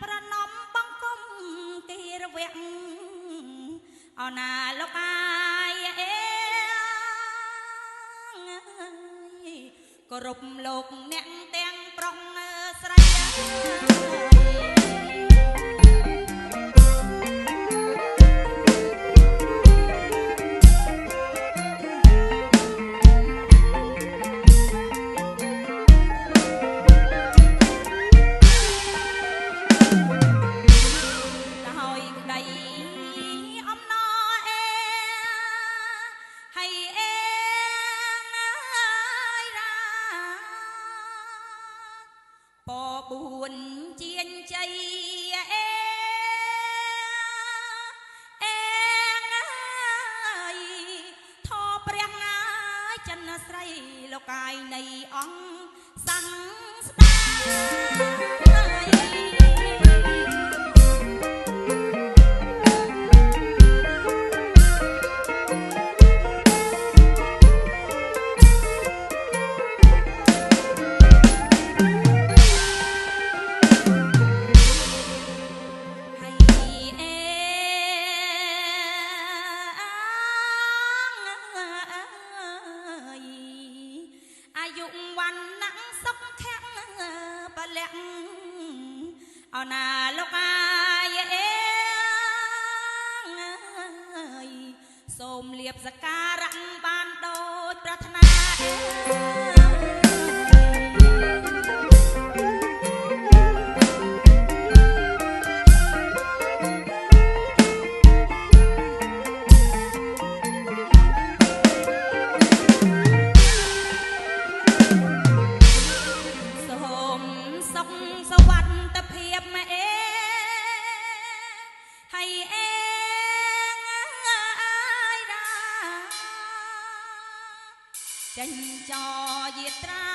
ប្រណំបង្គំទីរវៈអណាលោកអាយគោរពលោកអ្នកទាំងប្រុងស្រីបួនជាញជ័យធေါ်ព្រះងាយចិនស្រីលោកកាយនៃអង្គសង្ស្ដាអណាលោកអាយសូមលៀបសក្ការៈបានដូចប្រាថ្នាចេញចយាត្រា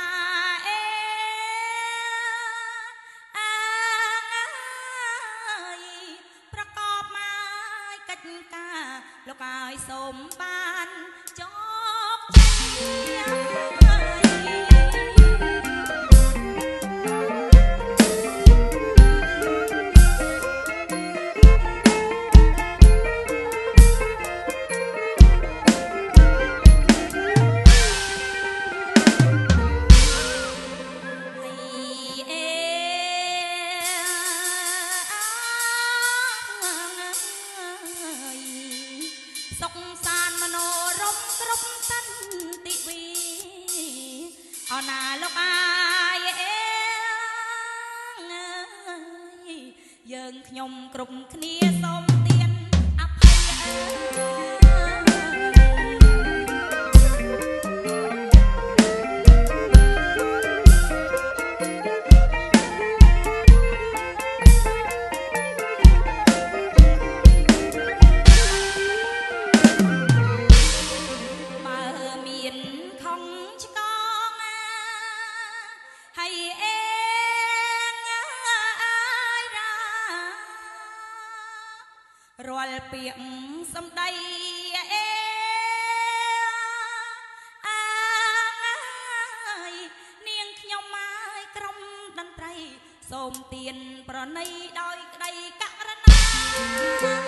ប្រកបមកកិច្ចការលោកឲ្យសូមបានចបសុខសានមโนរមគ្រប់សន្តិវីអណាលោកអាយយើងខ្ញុំគ្រប់គ្នាសូមទានអភ័យរាល់ពាក្យសំដីនាងខ្ញុំមកក្រុមតន្ត្រីសូមទានប្រណីដោយក្តីករុណា